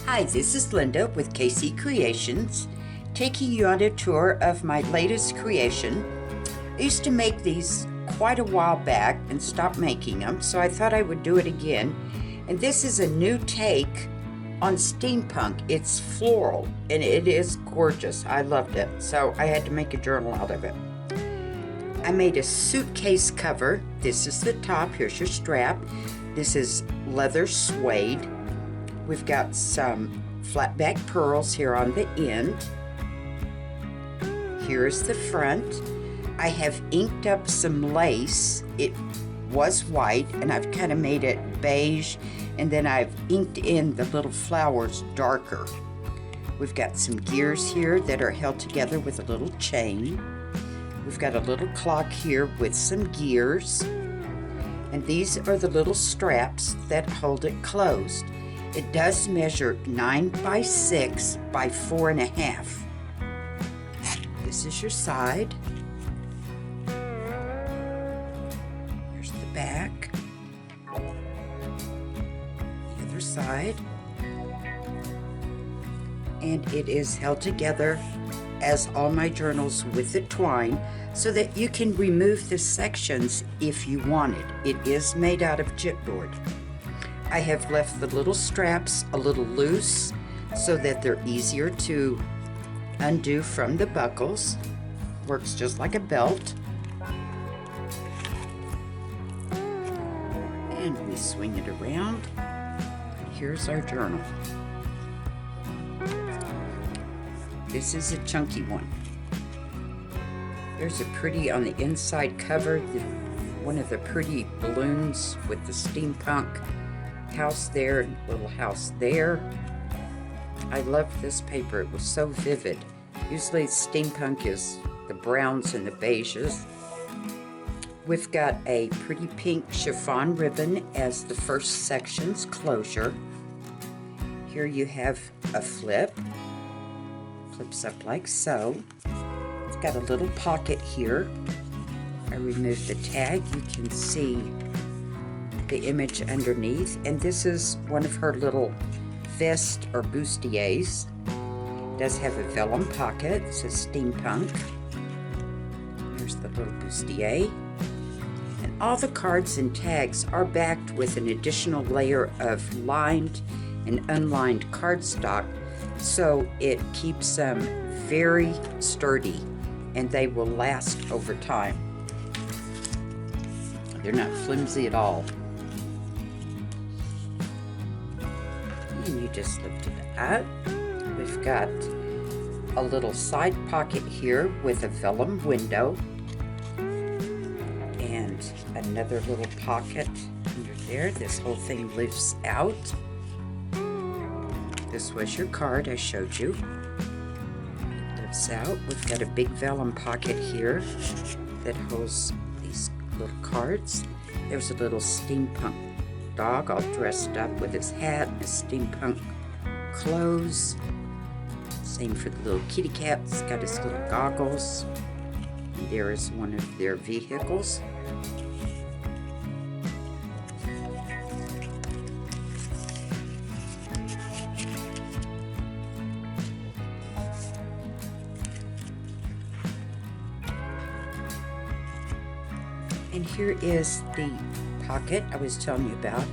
Hi, this is Linda with KC Creations, taking you on a tour of my latest creation. I used to make these quite a while back and stopped making them, so I thought I would do it again. And this is a new take on Steampunk. It's floral, and it is gorgeous. I loved it, so I had to make a journal out of it. I made a suitcase cover. This is the top. Here's your strap. This is leather suede. We've got some flat back pearls here on the end. Here's the front. I have inked up some lace. It was white, and I've kind of made it beige, and then I've inked in the little flowers darker. We've got some gears here that are held together with a little chain. We've got a little clock here with some gears, and these are the little straps that hold it closed. It does measure 9 by 6 by 4.5. This is your side. Here's the back. The other side. And it is held together, as all my journals, with the twine, so that you can remove the sections if you wanted. It is made out of chipboard. I have left the little straps a little loose so that they're easier to undo from the buckles. Works just like a belt. And we swing it around. Here's our journal. This is a chunky one. There's a pretty on the inside cover, one of the pretty balloons with the steampunk house there and little house there. I loved this paper. It was so vivid. Usually steampunk is the browns and the beiges. We've got a pretty pink chiffon ribbon as the first section's closure. Here you have a flip. Flips up like so. It's got a little pocket here. I removed the tag. You can see the image underneath, and this is one of her little vest or bustiers. It does have a vellum pocket. It says Steampunk. There's the little bustier. And all the cards and tags are backed with an additional layer of lined and unlined cardstock, so it keeps them very sturdy and they will last over time. They're not flimsy at all. And you just lift it up. We've got a little side pocket here with a vellum window and another little pocket under there. This whole thing lifts out. This was your card I showed you. It lifts out. We've got a big vellum pocket here that holds these little cards. There's a little steampunk dog all dressed up with his hat and his steampunk clothes. Same for the little kitty cat. It's got his little goggles. And there is one of their vehicles. And here is the pocket I was telling you about.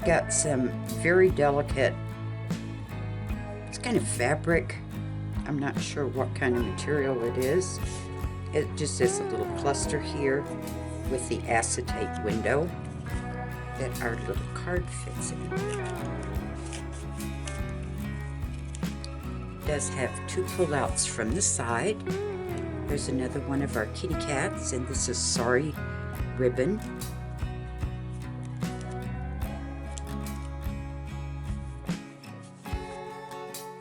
Got some very delicate, it's kind of fabric. I'm not sure what kind of material it is. It just is a little cluster here with the acetate window that our little card fits in. It does have two pullouts from the side. There's another one of our kitty cats, and this is Sorry ribbon.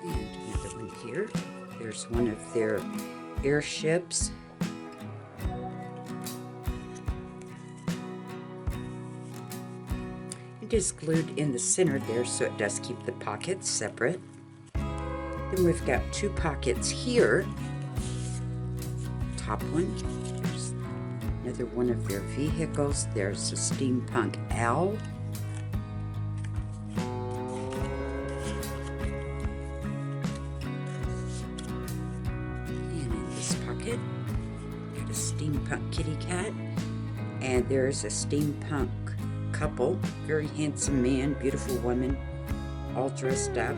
And another one here. There's one of their airships. It is glued in the center there, so it does keep the pockets separate. Then we've got two pockets here. Top one. There's another one of their vehicles. There's a steampunk owl. steampunk kitty cat. And there's a steampunk couple, very handsome man, beautiful woman, all dressed up.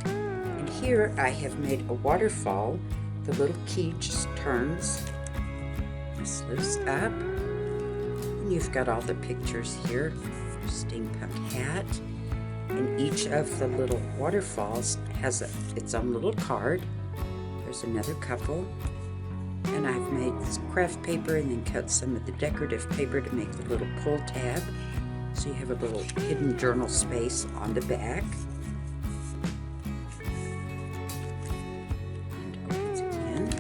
And here I have made a waterfall. The little key just turns. This lifts up. And you've got all the pictures here. Steampunk hat. And each of the little waterfalls has its own little card. There's another couple. And I've made this craft paper and then cut some of the decorative paper to make the little pull tab. So you have a little hidden journal space on the back. And opens again.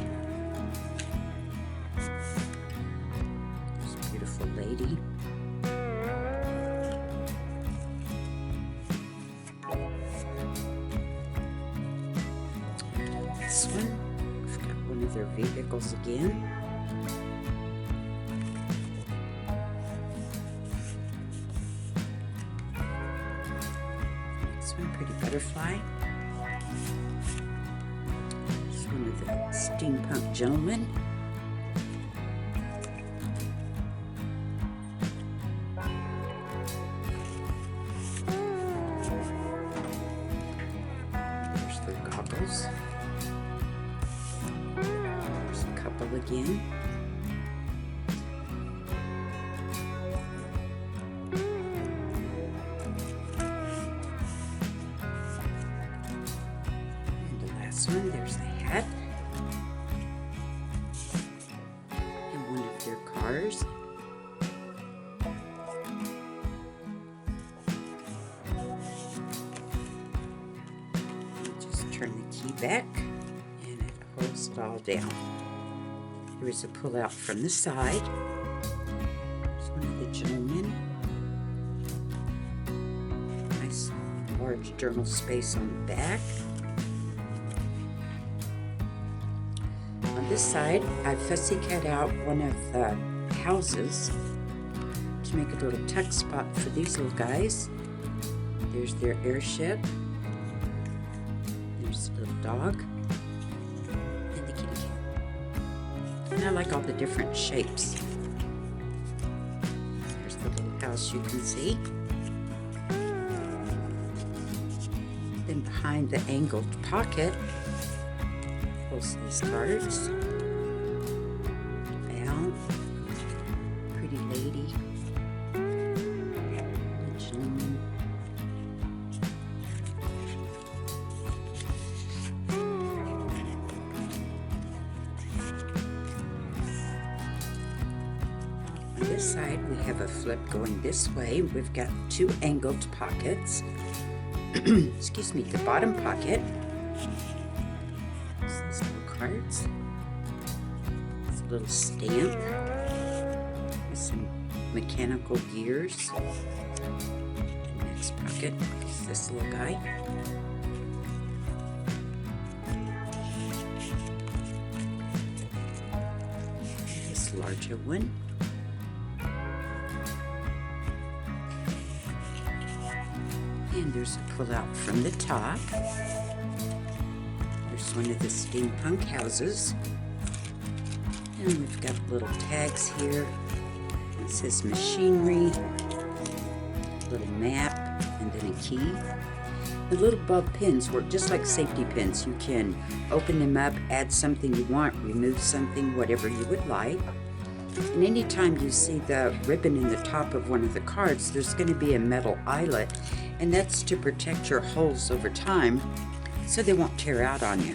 There's a beautiful lady. This one. One of their vehicles again. This one, pretty butterfly. This one of the steampunk gentlemen. There's the goggles. Again. And the last one, there's the hat. And one of their cars. You just turn the key back and it holds it all down. There is a pull-out from the side. There's one of the gentlemen. Nice large journal space on the back. On this side, I fussy cut out one of the houses to make a little tuck spot for these little guys. There's their airship. There's the little dog. And I like all the different shapes. There's the little house you can see. Then behind the angled pocket, holds these cards. Val, pretty lady, the gentleman. On this side, we have a flip going this way. We've got two angled pockets. Excuse me, the bottom pocket. These little cards. It's a little stamp with some mechanical gears. The next pocket is this little guy. This larger one. And there's a pull-out from the top. There's one of the steampunk houses. And we've got little tags here. It says machinery, a little map, and then a key. The little bulb pins work just like safety pins. You can open them up, add something you want, remove something, whatever you would like. And anytime you see the ribbon in the top of one of the cards, there's going to be a metal eyelet, and that's to protect your holes over time so they won't tear out on you.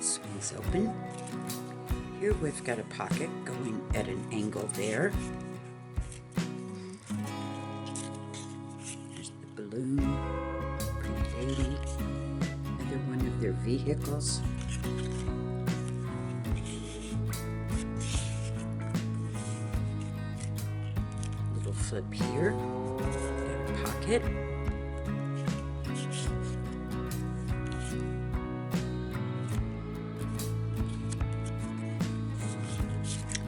Swings open. Here we've got a pocket going at an angle there. There's the balloon, pretty lady. One of their vehicles. Little flip here. Got a pocket.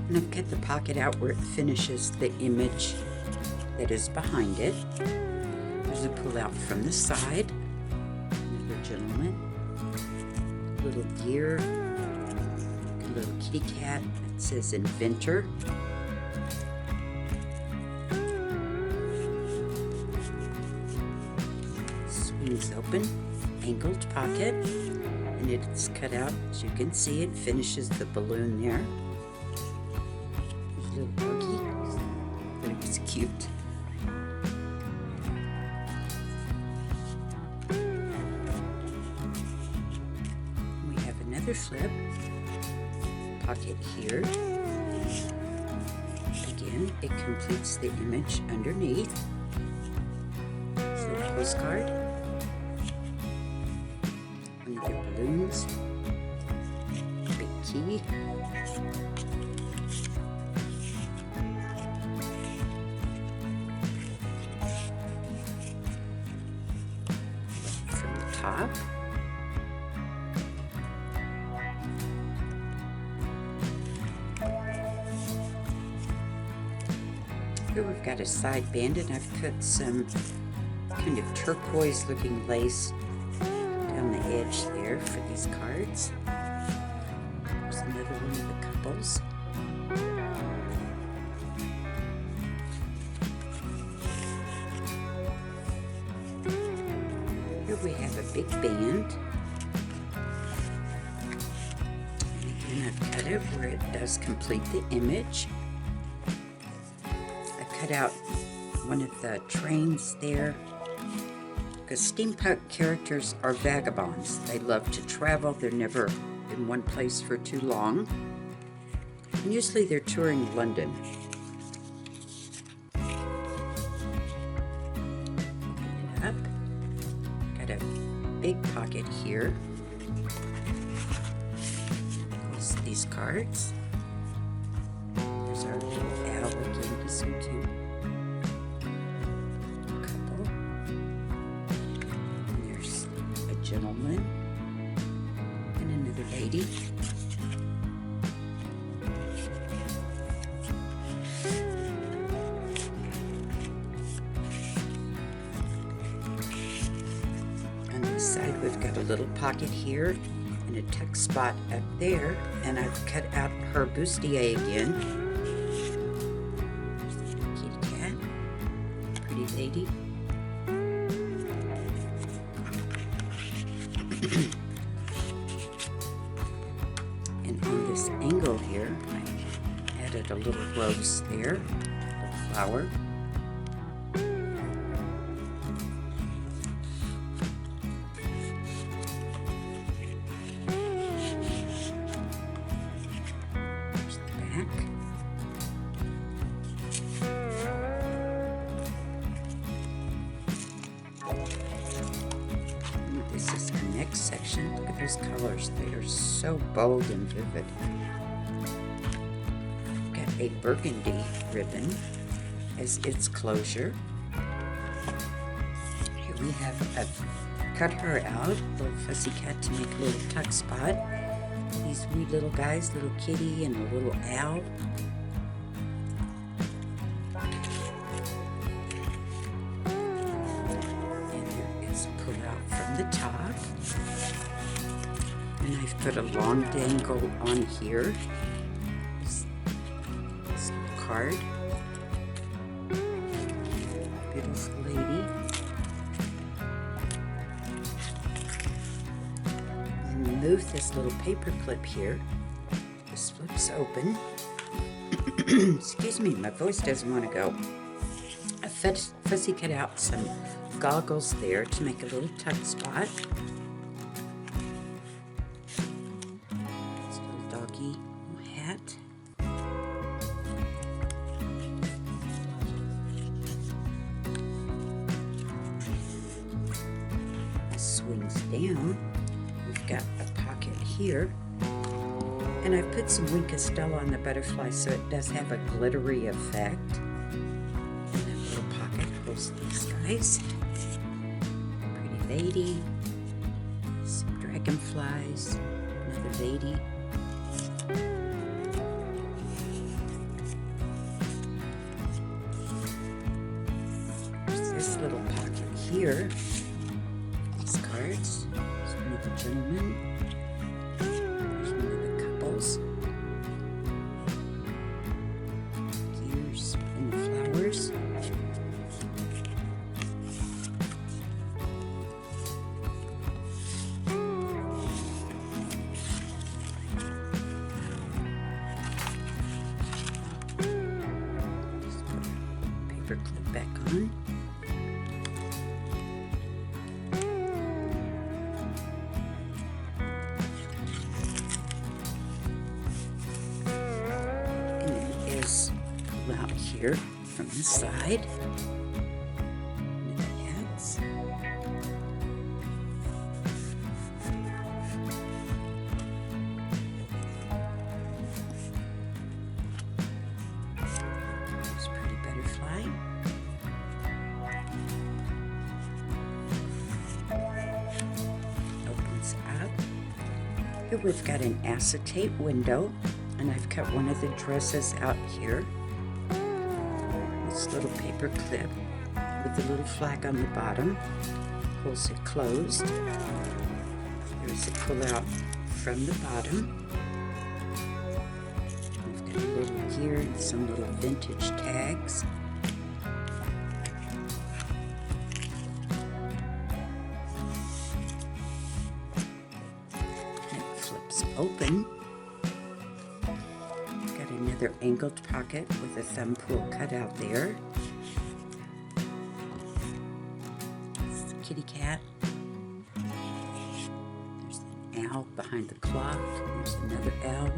And I've cut the pocket out where it finishes the image that is behind it. There's a pull-out from the side. Another gentleman. A little gear. A little kitty cat that says Inventor. Swings open. Angled pocket. And it's cut out, as you can see. It finishes the balloon there. There's a little buggy. But it was cute. We have another flip. Pocket here. Again, it completes the image underneath. It's a little postcard. One of the balloons. Big key. From the top. Here we've got a side band, and I've put some kind of turquoise looking lace down the edge there for these cards. There's another one of the couples. Here we have a big band. And again, I've cut it where it does complete the image. Cut out one of the trains there because steampunk characters are vagabonds. They love to travel. They're never in one place for too long. And usually they're touring London. Open it up. Got a big pocket here. There's these cards. There's our little owl again to see too. Couple. And there's a gentleman and another lady. On this side we've got a little pocket here and a tuck spot up there, and I've cut out her bustier again. Lady. And on this angle here, I added a little rose there, a little flower. There's the back. This is our next section. Look at those colors. They are so bold and vivid. Got a burgundy ribbon as its closure. Here we have cut her out, a little fussy cat to make a little tuck spot. These wee little guys, little kitty and a little owl. The top, and I've put a long dangle on here. This card, beautiful lady, and remove this little paper clip here. This flips open. Excuse me, my voice doesn't want to go. I fussy cut out some goggles there to make a little tuck spot. This little doggy hat. This swings down. We've got a pocket here. And I've put some Wink Estella on the butterfly so it does have a glittery effect. And that little pocket holds these guys. Lady, some dragonflies, another lady. here, these cards. There's one of the gentlemen. There's one of the couples. Gears and the flowers. Paper clip back on. And it is pulled out here from the side. And the hats. There's a pretty butterfly. Opens up. Here we've got an acetate window, and I've cut one of the dresses out here. This little paper clip with the little flag on the bottom pulls it closed. There's a pull out from the bottom. We've got a little gear and some little vintage tags. Open. Got another angled pocket with a thumb pull cut out there. It's the kitty cat. There's an owl behind the clock. There's another owl.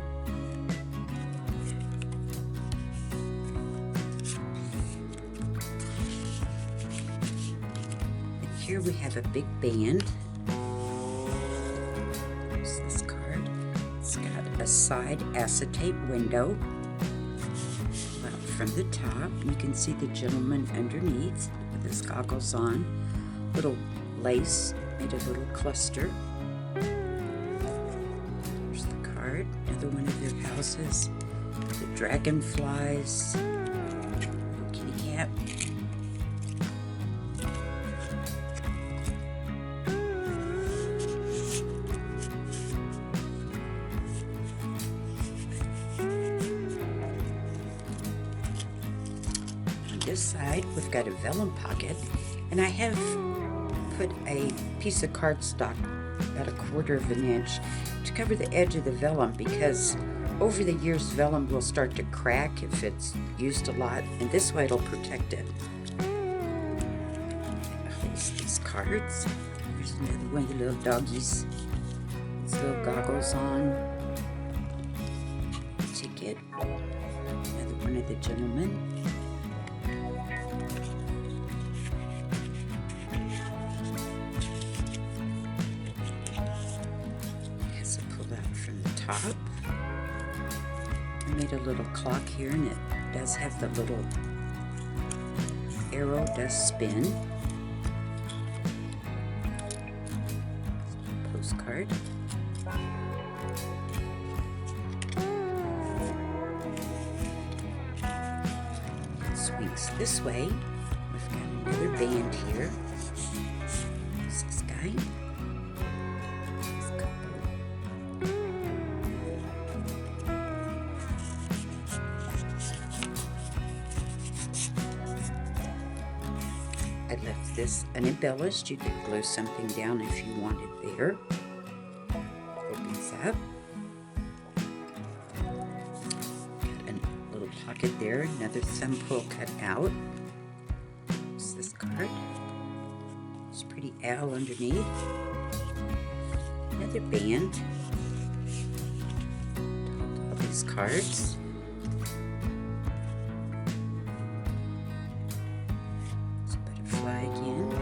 And here we have a big band. There's this card. It's got a side acetate window. Well, from the top, you can see the gentleman underneath with his goggles on. Little lace made a little cluster. There's the card. Another one of their houses. The dragonflies. Little kitty cat. This side we've got a vellum pocket, and I have put a piece of cardstock about 1/4 of an inch to cover the edge of the vellum, because over the years vellum will start to crack if it's used a lot, and this way it'll protect it. It holds these cards. There's another one of the little doggies. His little goggles on. Ticket. Another one of the gentlemen. Top. I made a little clock here, and it does have the little arrow does spin. Postcard. It swings this way. We've got another band here. There's this guy. I left this unembellished. You could glue something down if you wanted there. Opens up. Got a little pocket there. Another thumb pull cut out. There's this card. There's a pretty owl underneath. Another band. All these cards. Again,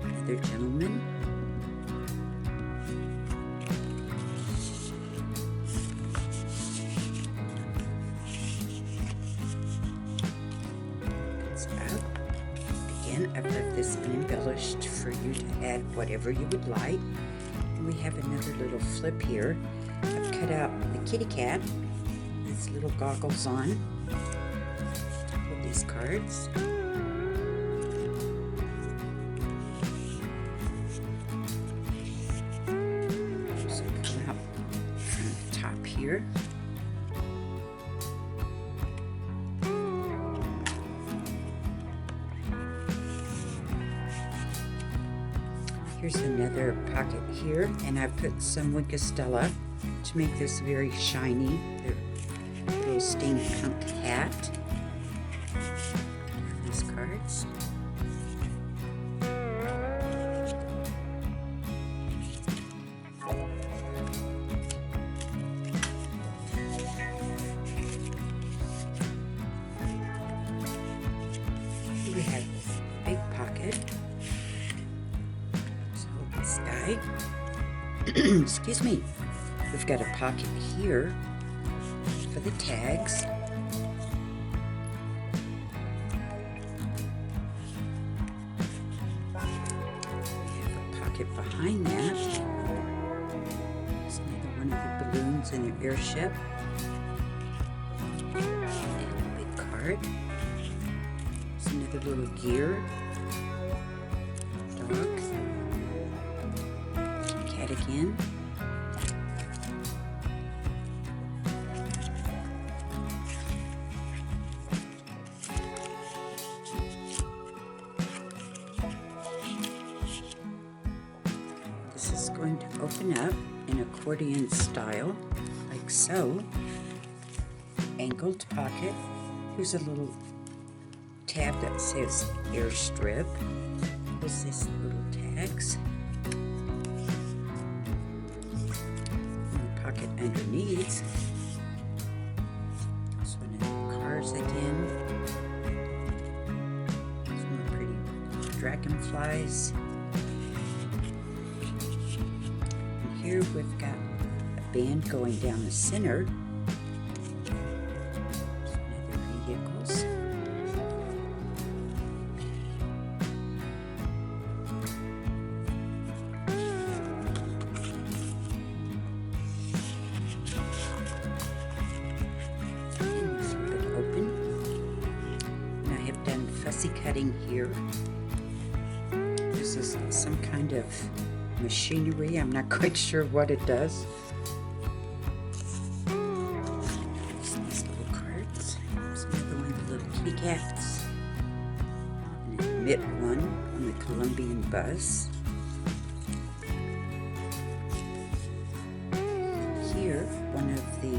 another gentleman. It's up. Again, I've left this unembellished for you to add whatever you would like. And we have another little flip here. I've cut out the kitty cat. His little goggles on. Pull these cards. here. Here's another pocket here, and I put some Winkostella to make this very shiny. The little steampunk hat. These cards. Here we have this big pocket. This guy. Excuse me. We've got a pocket here for the tags. We have a pocket behind that. There's another one of the balloons in the airship. And a big card. There's another little gear. Dog. Cat again. This is going to open up in accordion style, like so. Angled pocket. Here's a little tab that says airstrip. Here's these little tags. Pocket underneath. This one in the cars again. Some more pretty dragonflies. And here we've got a band going down the center. Some other vehicles. Fussy cutting here. This is some kind of machinery. I'm not quite sure what it does. These little cards. There's another one of the little kitty cats. And a mitt one on the Colombian bus. Here, one of the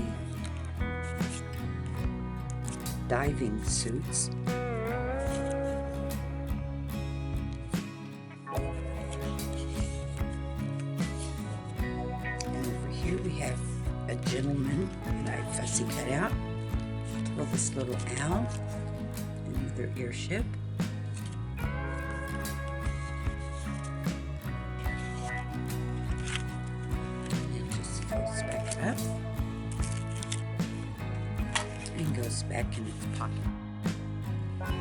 diving suits. Here we have a gentleman that I fussy cut out. Pull this little owl, another airship. It just goes back up and goes back in its pocket.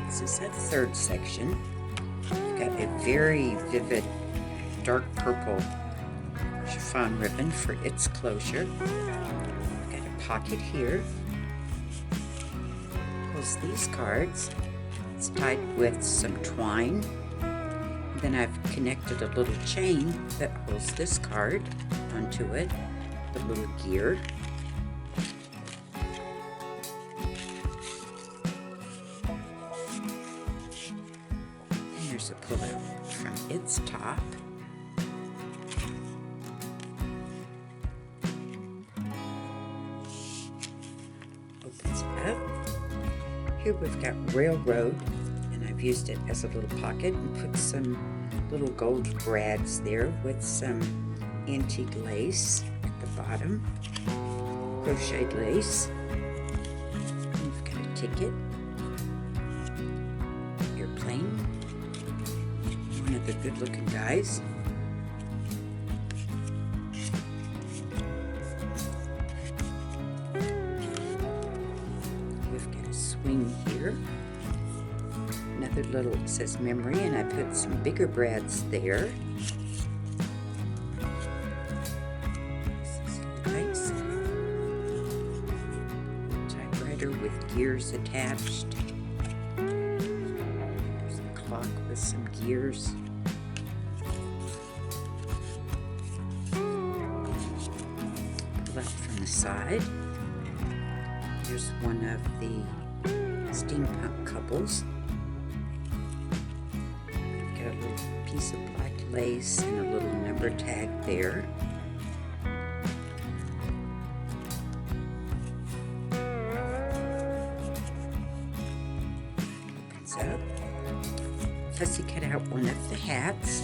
This is that third section. We've got a very vivid dark purple chiffon ribbon for its closure. I've got a pocket here. Pulls these cards. It's tied with some twine. Then I've connected a little chain that holds this card onto it. The little gear. And there's a pullout from its top. Opens up. Here we've got railroad, and I've used it as a little pocket and put some little gold brads there with some antique lace at the bottom, crocheted lace. And we've got a ticket, airplane, one of the good-looking guys. Swing here. Another little, it says memory, and I put some bigger brads there. This is nice. Typewriter with gears attached. There's a clock with some gears. pull out from the side. Here's one of the steampunk couples. Got a little piece of black lace and a little number tag there. Opens up. Fussy cut out one of the hats.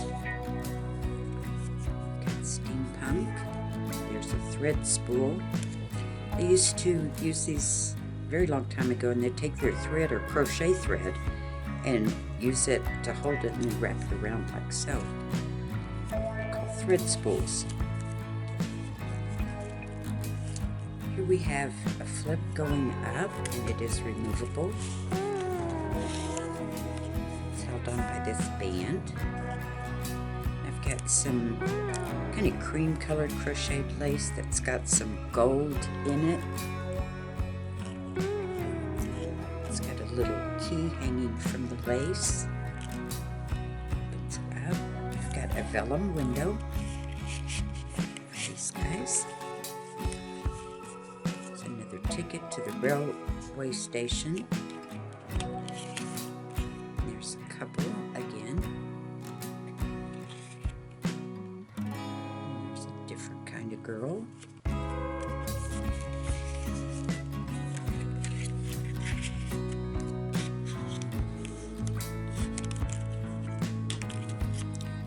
Got steampunk. There's a thread spool. I used to use these a very long time ago, and they'd take their thread or crochet thread and use it to hold it and then wrap it around like so. They're called thread spools. Here we have a flip going up, and it is removable. It's held on by this band. I've got some kind of cream colored crocheted lace that's got some gold in it. It's got a little key hanging from the lace. Opens up. I've got a vellum window for these guys. There's another ticket to the railway station. There's a couple again. Kind of girl.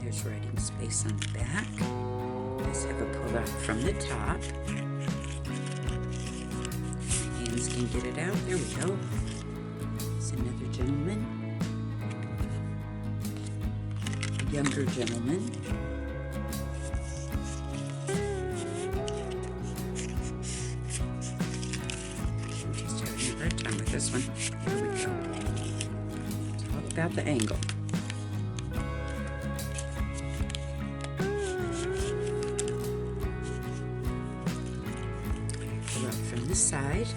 There's writing space on the back. Let's have a pull out from the top. Hands can get it out. There we go. There's another gentleman. A younger gentleman. This one. Here we go. It's all about the angle. Pull up from the side.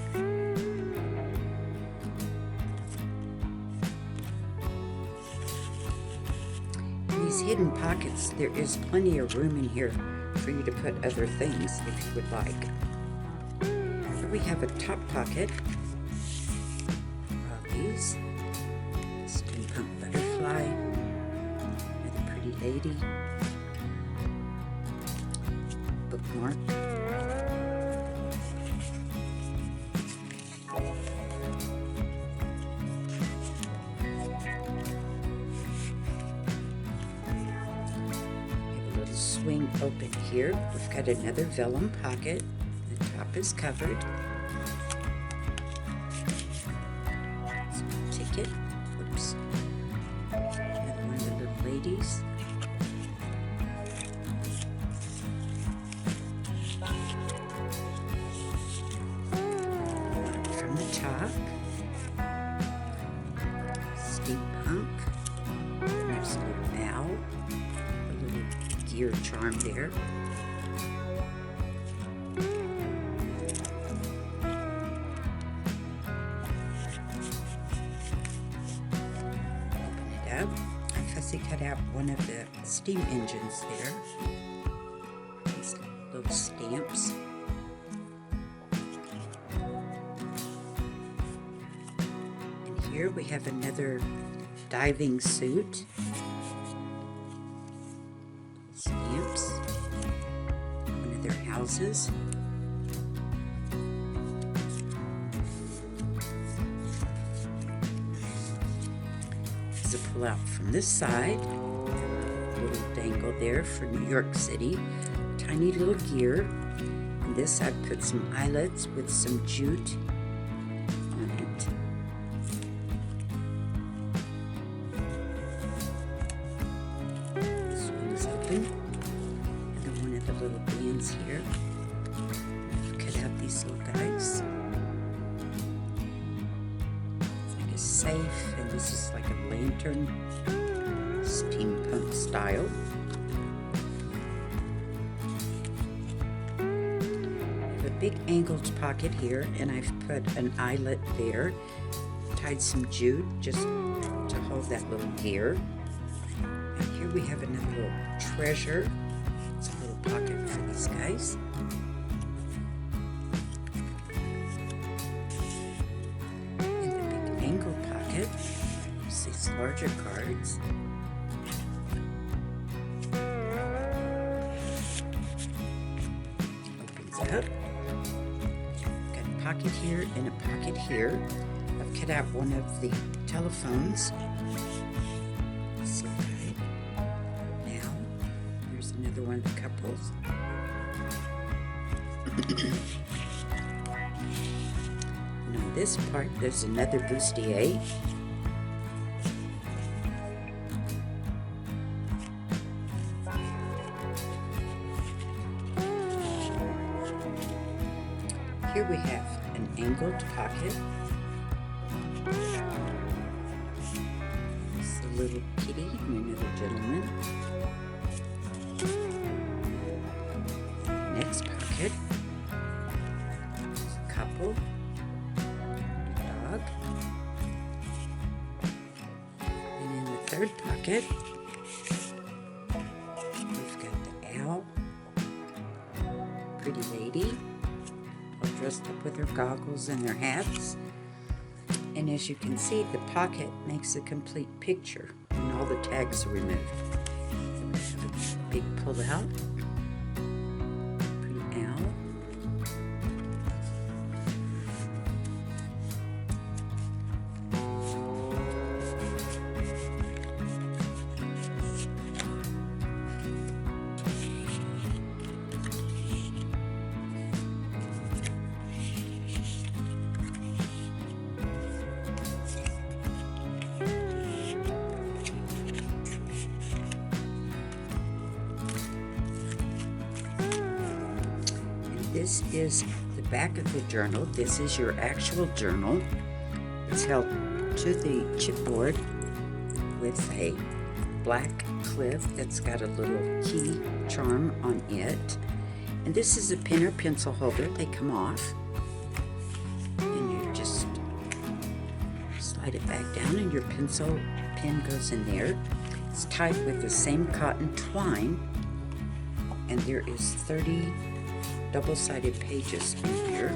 In these hidden pockets, there is plenty of room in here for you to put other things if you would like. Here we have a top pocket. Steampunk butterfly, another pretty lady, bookmark, a little swing open here. We've got another vellum pocket. The top is covered. Oops. Another one of the little ladies. From the top. Steampunk. There's a little owl. A little gear charm there. I fussy cut out one of the steam engines there. These little stamps. And here we have another diving suit. Stamps. One of their houses. A pull out from this side, a little dangle there for New York City, tiny little gear. And this I put some eyelets with some jute on it. This one is open, and then one of the little bands here. I've cut out these little guys. It's like a safe, and this is like a lantern, steampunk style. I have a big angled pocket here, and I've put an eyelet there, tied some jute just to hold that little gear. And here we have another little treasure. It's a little pocket for these guys. larger cards. Opens up. Got a pocket here and a pocket here. I've cut out one of the telephones. So now here's another one of the couples. And on this part there's another bustier. Here we have an angled pocket. It's a little kitty and another gentleman. Next pocket. There's a couple. A dog. And in the third pocket, we've got the owl. Pretty lady. Dressed up with their goggles and their hats. And as you can see, the pocket makes a complete picture and all the tags are removed. So we have a big pull out. Pretty owl. This is the back of the journal. This is your actual journal. It's held to the chipboard with a black clip that's got a little key charm on it. And this is a pen or pencil holder. They come off. And you just slide it back down and your pen goes in there. It's tied with the same cotton twine. And there is 30 double-sided pages in here.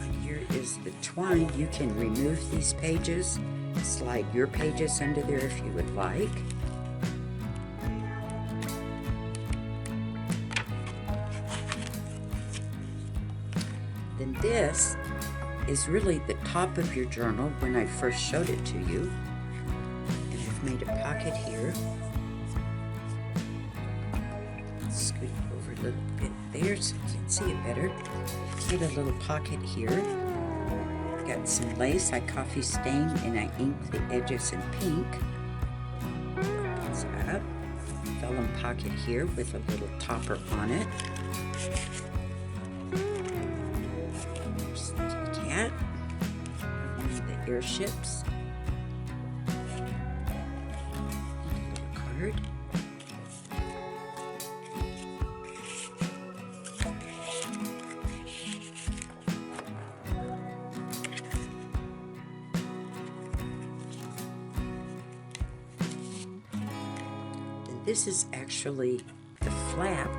And here is the twine. You can remove these pages, slide your pages under there if you would like. Then this is really the top of your journal when I first showed it to you. And I've made a pocket here. Scoot over a little bit there so you can see it better. Made a little pocket here. Got some lace I coffee stained and I inked the edges in pink. Opens up. Vellum pocket here with a little topper on it. The airships. And a little card. And this is actually the flap.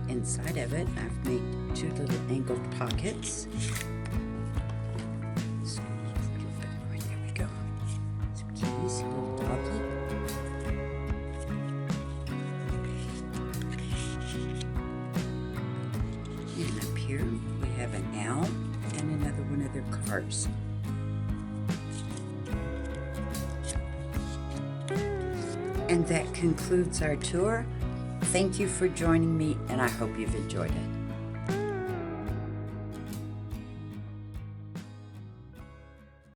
Inside of it, I've made two little angled pockets. So, a little bit more. There we go. Some keys, a little doggy. And up here we have an owl and another one of their cars. And that concludes our tour. Thank you for joining me, and I hope you've enjoyed it.